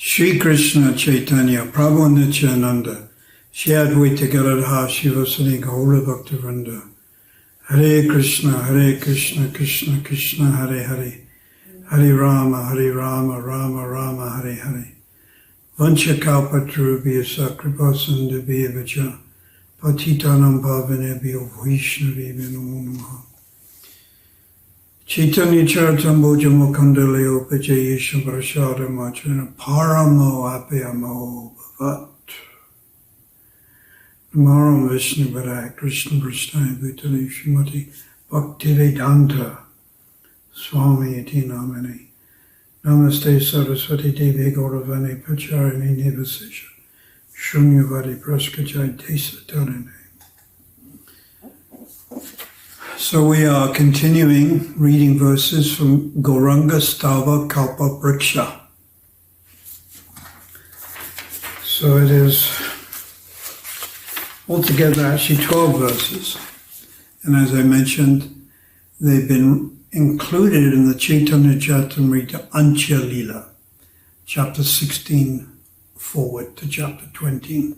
Shri Krishna Chaitanya Prabhu Nityananda Shri Advaita Gadadhar Shivasani Gaura Bhaktivinoda Hare Krishna Krishna Krishna Hare Hare Hare Rama Rama Rama Hare Hare Vanchakalpatarubhya Kripa Sindhubhya Vacha Patitanam Bhavanebhyo Vaishnavebhyo Namo Namaha Chaitanya Charitamrita Mukundalaya Upajayesha Prasada Machana Paramo Apayamo Bhavat Namaram Vishnu Varai Krishna Prasthaya Bhutale Shrimati Bhaktivedanta Swami Iti Namani Namaste Saraswati Devi Gauravani Pacharini Nivasesha Shunyavadi Praskajai Tesa Tarine. So we are continuing reading verses from Gauranga Stava Kalpa Vrksha. So it is altogether actually 12 verses. And as I mentioned, they've been included in the Chaitanya Charitamrita Ancha Lila, chapter 16 forward to chapter 20.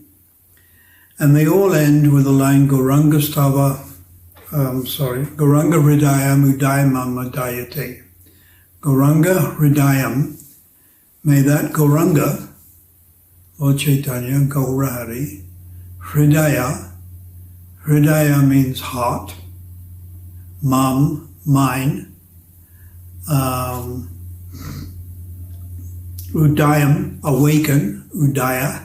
And they all end with the line Gauranga Hridayam Udayamam Adayate. Gauranga Hridayam, may that Gauranga, Lord Chaitanya, Gaurahari, Hridaya means heart, mine, Udayam, awaken, Udayam,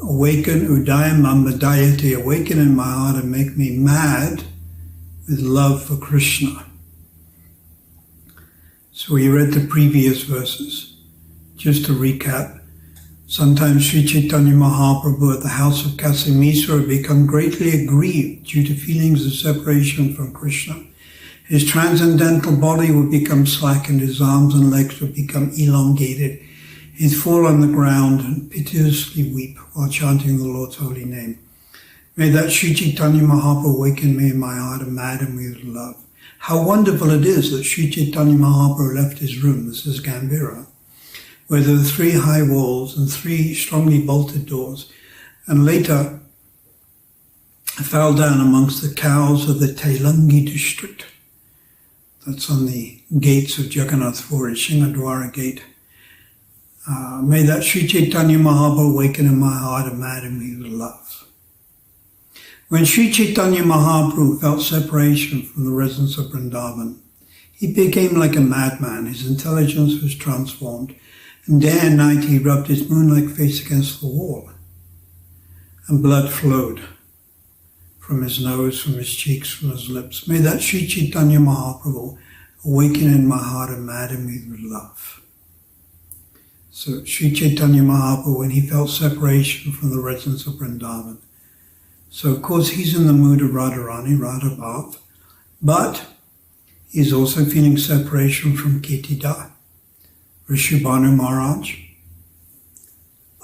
awaken, Udayam Mamadayate, awaken in my heart and make me mad with love for Krishna. So we read the previous verses. Just to recap, sometimes Sri Chaitanya Mahaprabhu at the house of Kasimishwara had become greatly aggrieved due to feelings of separation from Krishna. His transcendental body would become slack and his arms and legs would become elongated. He'd fall on the ground and piteously weep while chanting the Lord's holy name. May that Sri Chaitanya Mahaprabhu awaken me in my heart and madden me with love. How wonderful it is that Sri Chaitanya Mahaprabhu left his room, this is Gambhira, where there were 3 high walls and 3 strongly bolted doors, and later fell down amongst the cows of the Tailangi district. That's on the gates of Jagannath Puri, Singhadwara Gate. May that Sri Chaitanya Mahaprabhu awaken in my heart and madden me with love. When Sri Chaitanya Mahaprabhu felt separation from the residents of Vrindavan, he became like a madman. His intelligence was transformed, and day and night he rubbed his moon-like face against the wall, and blood flowed from his nose, from his cheeks, from his lips. May that Sri Chaitanya Mahaprabhu awaken in my heart and madden me with love. So Sri Chaitanya Mahaprabhu, when he felt separation from the residents of Vrindavan. So of course he's in the mood of Radharani, Radha Bhav, but he's also feeling separation from Ketida, Rishubhanu Maharaj,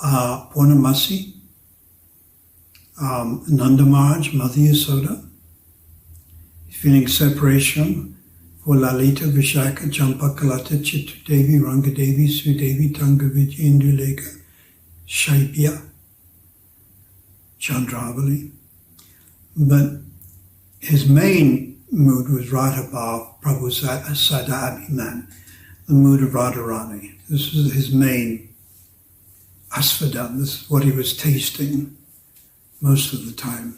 Purnamasi, Nanda Maharaj, Mother Yasoda. He's feeling separation for Lalita, Vishaka, Champa, Kalata, Chittu Devi, Rangadevi, Sudevi, Tangaviji, Indulekha, Shaibya, Chandravali. But his main mood was Radha Bhav, Prabhu Sadabhiman, the mood of Radharani. This was his main asvadan. This is what he was tasting most of the time.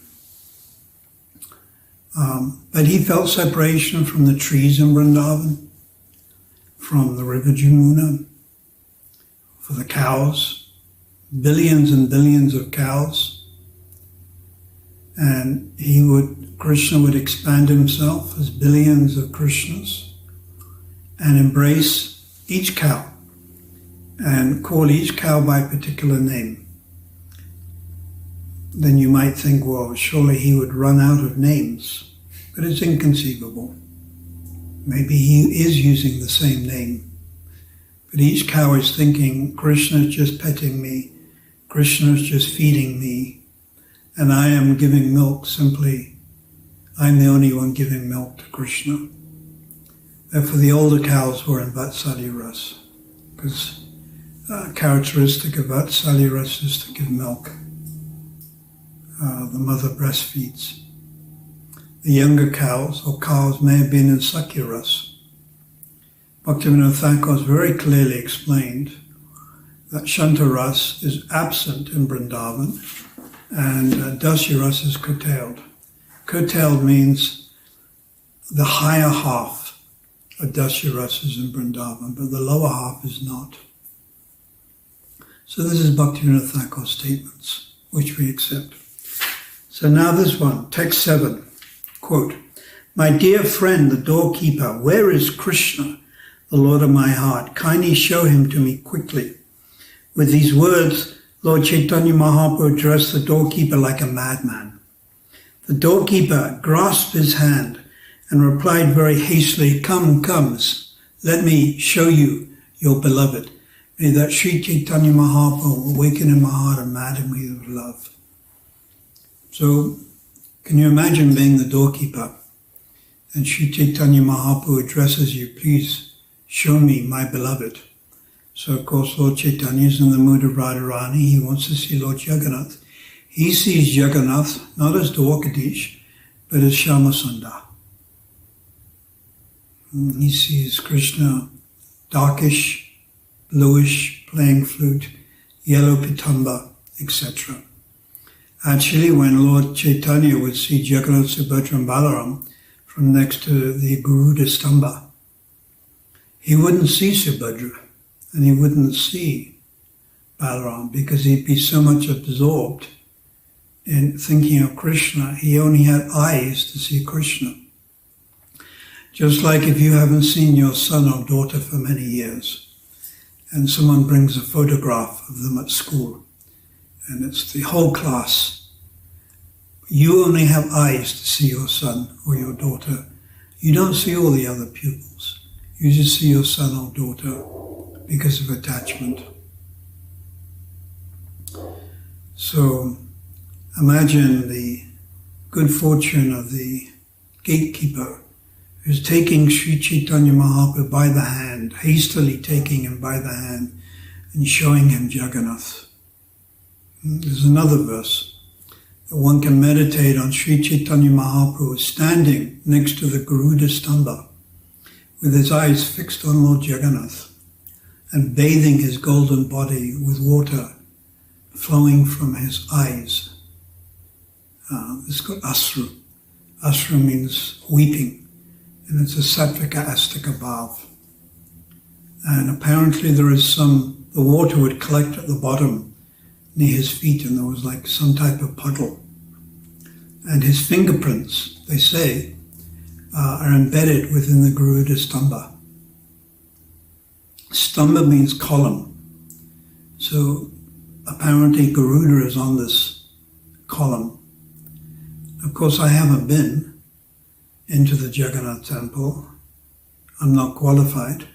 But he felt separation from the trees in Vrindavan, from the river Jamuna, for the cows, billions and billions of cows. And Krishna would expand himself as billions of Krishnas and embrace each cow and call each cow by a particular name. Then you might think, well, surely he would run out of names. But it's inconceivable. Maybe he is using the same name. But each cow is thinking, Krishna is just petting me, Krishna is just feeding me, and I am giving milk simply. I'm the only one giving milk to Krishna. Therefore the older cows were in Vatsalya Ras, because characteristic of Vatsalya is to give milk. The mother breastfeeds. The younger cows or cows may have been in Sakya Ras. Bhaktivinoda Thakur has very clearly explained that Shanta Ras is absent in Vrindavan and Dasya Ras is curtailed. Curtailed means the higher half of Dasya Ras is in Vrindavan, but the lower half is not. So this is Bhaktivinoda Thakur's statements, which we accept. So now this one, text 7, quote, "My dear friend, the doorkeeper, where is Krishna, the Lord of my heart? Kindly show him to me quickly." With these words, Lord Chaitanya Mahaprabhu addressed the doorkeeper like a madman. The doorkeeper grasped his hand and replied very hastily, "Come, let me show you your beloved. May that Sri Chaitanya Mahaprabhu awaken in my heart a madman of love." So, can you imagine being the doorkeeper and Sri Chaitanya Mahaprabhu addresses you, "Please show me my beloved." So, of course, Lord Chaitanya is in the mood of Radharani. He wants to see Lord Jagannath. He sees Jagannath not as Dwarkadish, but as Shyamasundar. He sees Krishna darkish, bluish, playing flute, yellow pitamba, etc. Actually, when Lord Chaitanya would see Jagannath, Subhadra and Balaram from next to the Gauranga Stava, he wouldn't see Subhadra and he wouldn't see Balaram because he'd be so much absorbed in thinking of Krishna. He only had eyes to see Krishna. Just like if you haven't seen your son or daughter for many years and someone brings a photograph of them at school and it's the whole class, you only have eyes to see your son or your daughter. You don't see all the other pupils. You just see your son or daughter because of attachment. So imagine the good fortune of the gatekeeper who's taking Sri Chaitanya Mahaprabhu by the hand, hastily taking him by the hand and showing him Jagannath. There's another verse that one can meditate on Sri Chaitanya Mahaprabhu standing next to the Garuda Stamba with his eyes fixed on Lord Jagannath and bathing his golden body with water flowing from his eyes. It's called Asru. Asru means weeping, and it's a Sattvika Astika Bhav. And apparently the water would collect at the bottom near his feet, and there was like some type of puddle. And his fingerprints, they say, are embedded within the Garuda Stamba. Stamba means column. So apparently Garuda is on this column. Of course, I haven't been into the Jagannath temple. I'm not qualified.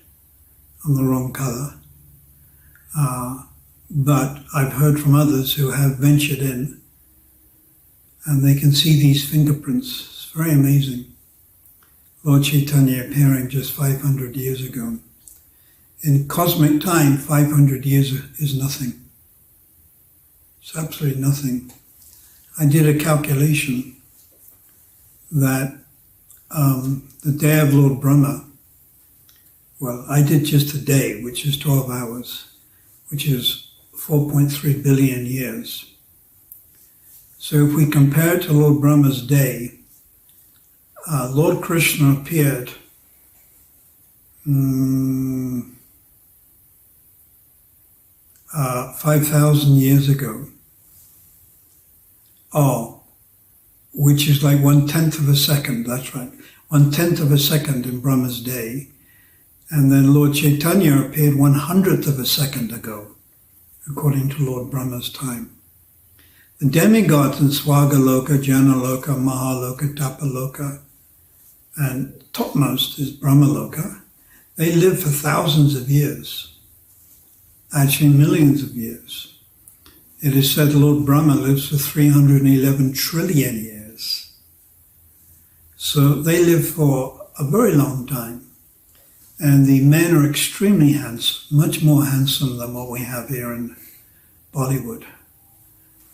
I'm the wrong color. But I've heard from others who have ventured in and they can see these fingerprints. It's very amazing. Lord Chaitanya appearing just 500 years ago. In cosmic time, 500 years is nothing. It's absolutely nothing. I did a calculation that the day of Lord Brahma, well, I did just a day, which is 12 hours, which is 4.3 billion years. So if we compare it to Lord Brahma's day, Lord Krishna appeared 5,000 years ago. Which is like 1/10 of a second, that's right. 1/10 of a second in Brahma's day. And then Lord Chaitanya appeared 1/100th of a second ago, according to Lord Brahma's time. The demigods in Swagaloka, Janaloka, Mahaloka, Tapaloka, and topmost is Brahmaloka. They live for thousands of years, actually millions of years. It is said Lord Brahma lives for 311 trillion years. So they live for a very long time. And the men are extremely handsome, much more handsome than what we have here in Bollywood.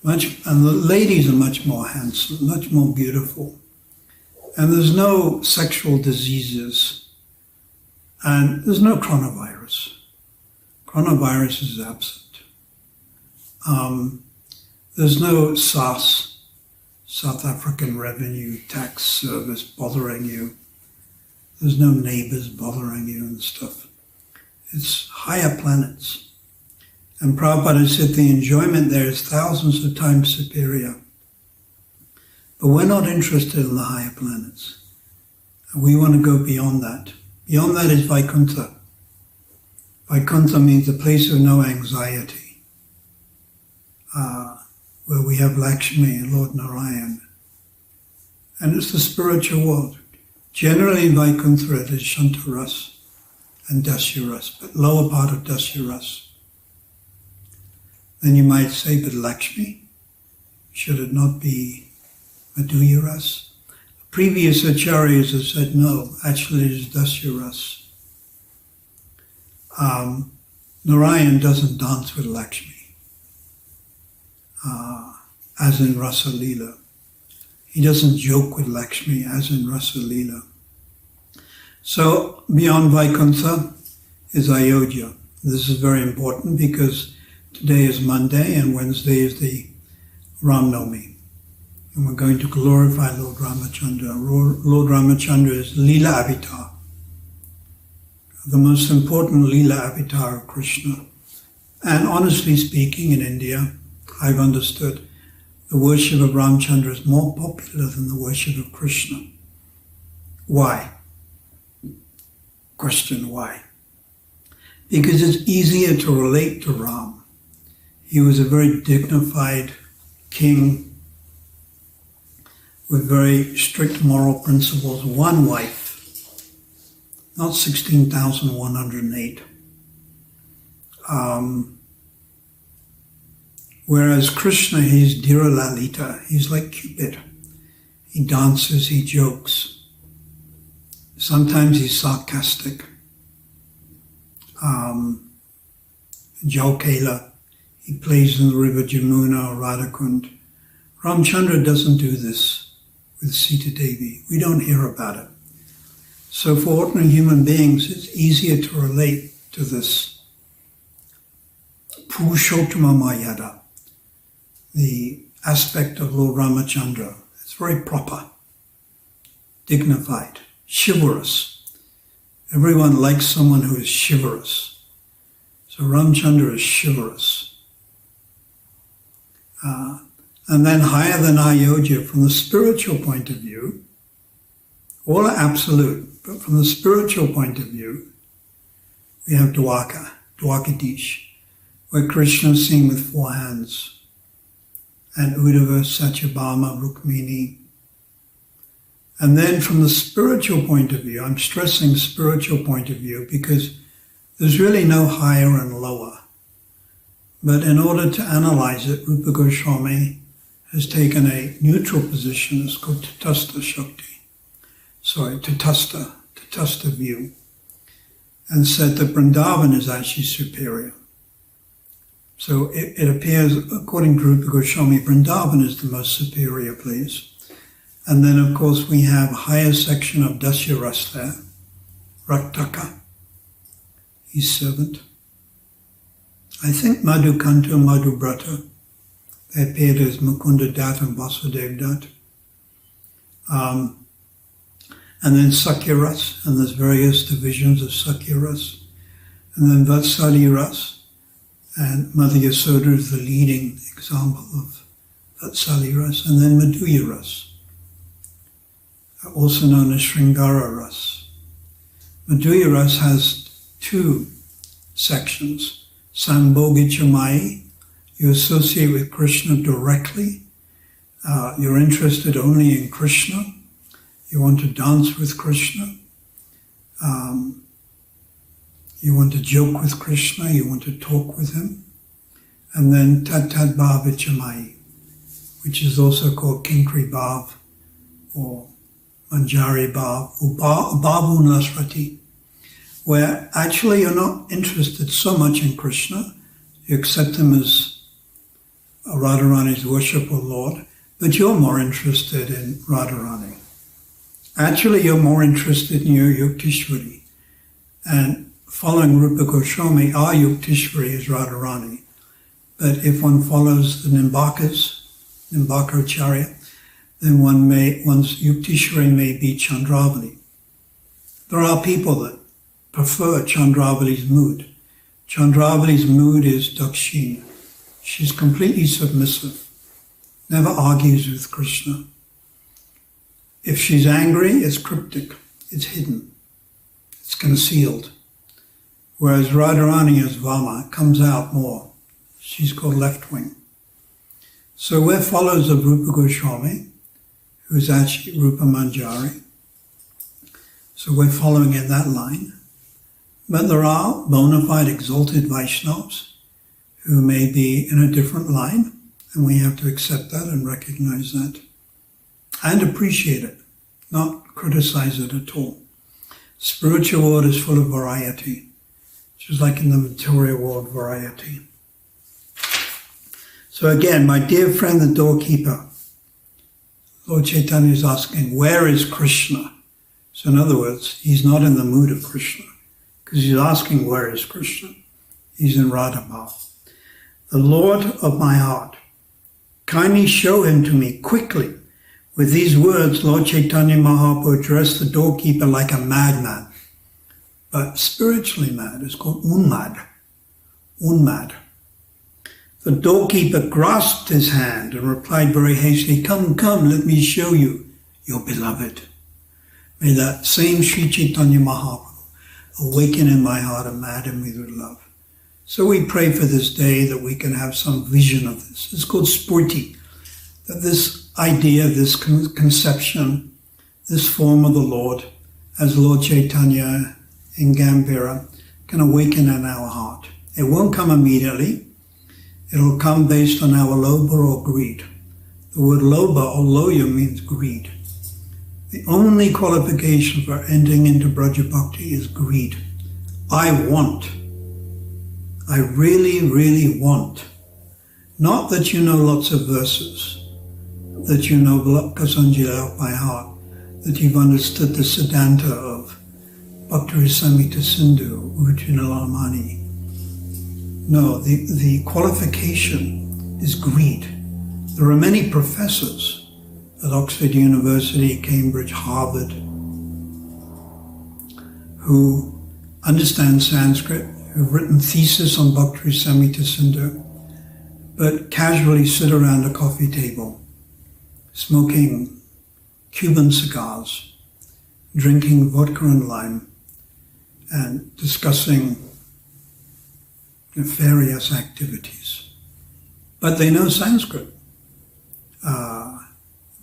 And the ladies are much more handsome, much more beautiful. And there's no sexual diseases. And there's no coronavirus. Coronavirus is absent. There's no SARS, South African Revenue Tax Service, bothering you. There's no neighbors bothering you and stuff. It's higher planets. And Prabhupada said the enjoyment there is thousands of times superior. But we're not interested in the higher planets. We want to go beyond that. Beyond that is Vaikuntha. Vaikuntha means a place of no anxiety, where we have Lakshmi and Lord Narayan. And it's the spiritual world. Generally in Vaikuntha it is Shantaras and Dasyaras, but lower part of Dasyaras. Then you might say, but Lakshmi, should it not be Madhurya-ras? Previous acharyas have said, no, actually it is Dasyaras. Narayan doesn't dance with Lakshmi, as in Rasa Leela. He doesn't joke with Lakshmi, as in Rasa Leela. So beyond Vaikuntha is Ayodhya. This is very important because today is Monday and Wednesday is the Ram Navami. And we're going to glorify Lord Ramachandra. Lord Ramachandra is Leela Avatar, the most important Leela Avatar of Krishna. And honestly speaking, in India, I've understood the worship of Ramchandra is more popular than the worship of Krishna. Why? Question, why? Because it's easier to relate to Ram. He was a very dignified king with very strict moral principles, one wife, not 16,108. Whereas Krishna, he's Dhira Lalita, he's like Cupid. He dances, he jokes. Sometimes he's sarcastic. Jalkela, he plays in the river Jamuna or Radhakund. Ramchandra doesn't do this with Sita Devi. We don't hear about it. So for ordinary human beings, it's easier to relate to this Purushottama Mayada, the aspect of Lord Ramachandra. It's very proper, dignified, chivalrous. Everyone likes someone who is chivalrous. So Ramchandra is chivalrous. And then higher than Ayodhya, from the spiritual point of view, all are absolute, but from the spiritual point of view, we have Dwarka, Dwarkadish, where Krishna is seen with 4 hands, and Uddhava, Satyabhama, Rukmini. And then from the spiritual point of view, I'm stressing spiritual point of view because there's really no higher and lower. But in order to analyze it, Rupa Goswami has taken a neutral position. It's called Tatastha Shakti. Sorry, Tatastha view. And said that Vrindavan is actually superior. So it appears, according to Rupa Goswami, Vrindavan is the most superior place. And then, of course, we have a higher section of Dasyaras there, Raktaka, his servant. I think Madhukanta and Madhubrata, they appeared as Mukunda Dat and Vasudev Dat. And then Sakyaras, and there's various divisions of Sakyaras. And then Vatsali Ras, and Mother Yasoda is the leading example of Vatsali Ras. And then Madhurya Ras, also known as Sringara Ras. Madhurya Ras has 2 sections. Sambhogichamai, you associate with Krishna directly. You're interested only in Krishna. You want to dance with Krishna. You want to joke with Krishna. You want to talk with him. And then Tad Bhavichamai, which is also called Kinkri Bhav or Manjari Bhav or Bhavu Nasrati, where actually you're not interested so much in Krishna. You accept him as Radharani's worshipful Lord, but you're more interested in Radharani. Actually, you're more interested in your Yuktishwari. And following Rupa Goswami, our Yuktishwari is Radharani. But if one follows the Nimbakaracharya, then one's Yuktishwari may be Chandravali. There are people that prefer Chandravali's mood. Chandravali's mood is Dakshin. She's completely submissive, never argues with Krishna. If she's angry, it's cryptic, it's hidden, it's concealed. Whereas Radharani is Vama, comes out more. She's called left wing. So we're followers of Rupa Goswami, who's actually Rupa Manjari. So we're following in that line. But there are bona fide exalted Vaishnavas who may be in a different line, and we have to accept that and recognize that and appreciate it, not criticize it at all. Spiritual world is full of variety, just like in the material world, variety. So again, my dear friend, the doorkeeper, Lord Chaitanya is asking, where is Krishna? So in other words, he's not in the mood of Krishna, because he's asking, where is Krishna? He's in Radha Bhav. The Lord of my heart, kindly show him to me quickly. With these words, Lord Chaitanya Mahaprabhu addressed the doorkeeper like a madman, but spiritually mad. It's called unmad. Unmad. The doorkeeper grasped his hand and replied very hastily, come, come, let me show you your beloved. May that same Sri Chaitanya Mahaprabhu awaken in my heart and madden me with love. So we pray for this day that we can have some vision of this. It's called spurti, that this idea, this conception, this form of the Lord, as Lord Chaitanya in Gambhira, can awaken in our heart. It won't come immediately. It'll come based on our lobha or greed. The word lobha or loya means greed. The only qualification for entering into Braja Bhakti is greed. I want. I really, really want. Not that you know lots of verses, that you know Kasanjila by heart, that you've understood the Siddhanta of Bhakti Rasamrita Sindhu, Ujjvalalamani. No, the qualification is greed. There are many professors at Oxford University, Cambridge, Harvard, who understand Sanskrit, who've written thesis on Bhakti Rasamrita Sindhu, but casually sit around a coffee table, smoking Cuban cigars, drinking vodka and lime, and discussing nefarious activities. But they know Sanskrit.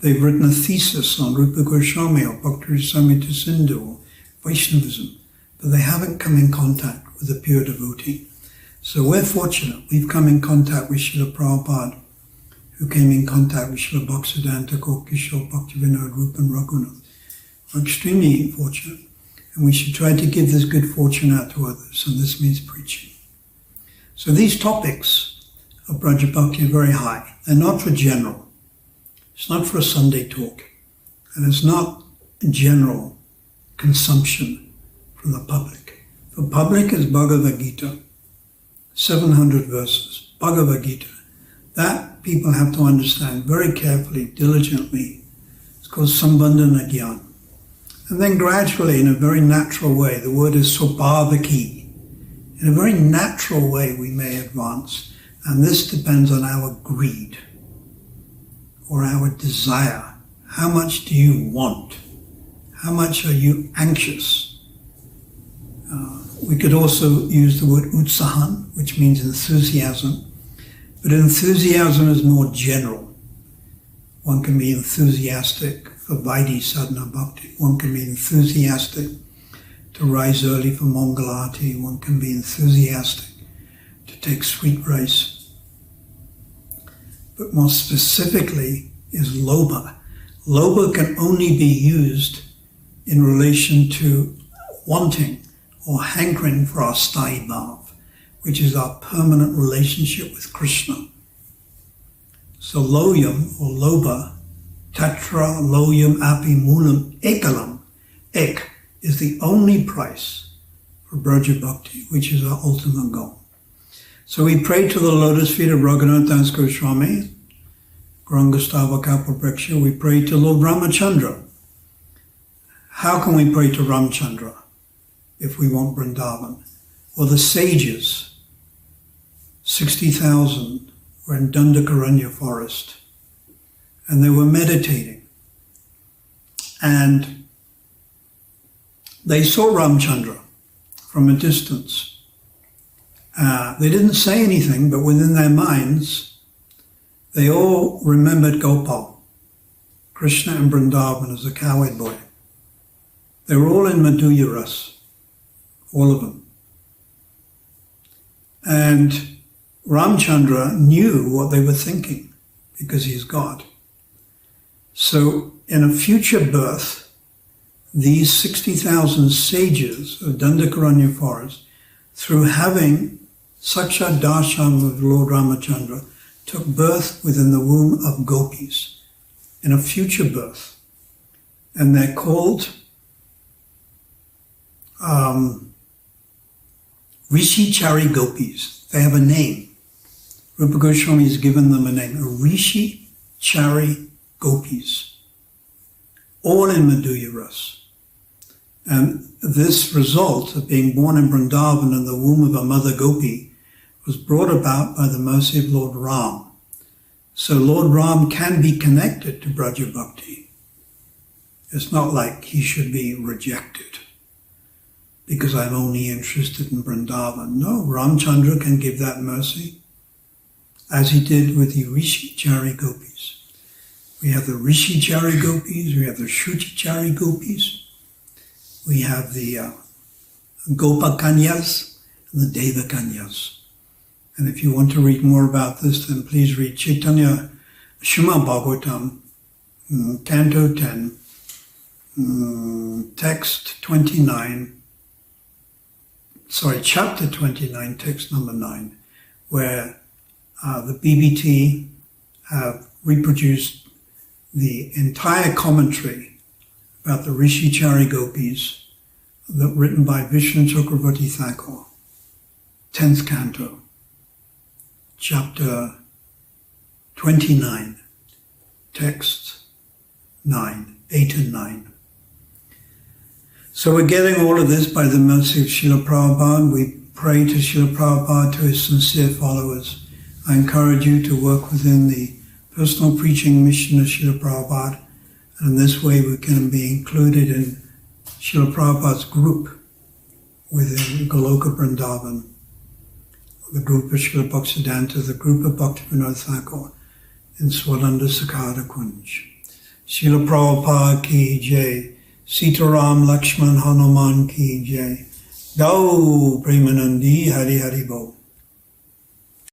They've written a thesis on Rupa Goswami or Bhakti Rasamrita Sindhu or Vaishnavism, but they haven't come in contact with a pure devotee. So we're fortunate. We've come in contact with Srila Prabhupada, who came in contact with Srila Bhaktisiddhanta Gaurkishore, Bhaktivinoda Rupa and Raghunath. We're extremely fortunate, and we should try to give this good fortune out to others, and this means preaching. So these topics of Braja Bhakti are very high. They're not for general. It's not for a Sunday talk, and it's not general consumption from the public. For public is Bhagavad Gita, 700 verses, Bhagavad Gita. That people have to understand very carefully, diligently. It's called Sambandhana Gyan. And then gradually, in a very natural way, the word is Swabhavaki. In a very natural way we may advance, and this depends on our greed or our desire. How much do you want? How much are you anxious? We could also use the word utsahan, which means enthusiasm, but enthusiasm is more general. One can be enthusiastic for Vaidhi sadhana bhakti. One can be enthusiastic to rise early for Mangalarti. One can be enthusiastic to take sweet rice. But more specifically is lobha. Lobha can only be used in relation to wanting or hankering for our sthai bhav, which is our permanent relationship with Krishna. So loyam or loba, tatra loyam api mulam ekalam. Ek is the only price for Braja Bhakti, which is our ultimate goal. So we pray to the lotus feet of Raghunath Das Goswami, Gauranga Stava Kalpa Vrksha. We pray to Lord Ramachandra. How can we pray to Ramchandra if we want Vrindavan? Well, the sages, 60,000, were in Dandakaranya forest, and they were meditating. And they saw Ramchandra from a distance. They didn't say anything, but within their minds, they all remembered Gopal, Krishna and Vrindavan as a cowherd boy. They were all in Madhurya Ras, all of them. And Ramchandra knew what they were thinking because he's God. So in a future birth, these 60,000 sages of Dandakaranya forest, through having Sakshat Darshan of Lord Ramachandra, took birth within the womb of gopis in a future birth. And they're called Rishi Chari Gopis. They have a name. Rupa Goswami has given them a name, Rishi Chari Gopis, all in Madhurya Ras. And this result of being born in Vrindavan in the womb of a mother gopi was brought about by the mercy of Lord Ram. So Lord Ram can be connected to Braja Bhakti. It's not like he should be rejected because I'm only interested in Vrindavan. No, Ramchandra can give that mercy, as he did with the Rishi Chari Gopis. We have the Rishi Chari Gopis, we have the Shruti Chari Gopis, we have the Gopa Kanyas and the Deva Kanyas. And if you want to read more about this, then please read Chaitanya Srimad Bhagavatam, Canto 10, text 29, chapter 29, text number 9, where the BBT have reproduced the entire commentary about the Rishi Chari Gopis that written by Vishnu Chakravarti Thakur, 10th canto, chapter 29, text 8 and 9. So we're getting all of this by the mercy of Srila Prabhupada. We pray to Srila Prabhupada, to his sincere followers. I encourage you to work within the personal preaching mission of Srila Prabhupada, and in this way we can be included in Srila Prabhupada's group within Goloka Vrindavan, the group of Srila Bhaktisiddhanta, the group of Bhaktivinoda Thakur in Swananda Sakada Kunj. Srila Prabhupada ki jai, Sitaram Lakshman Hanuman ki jai, Gau Premanandi Hari Hari Bo.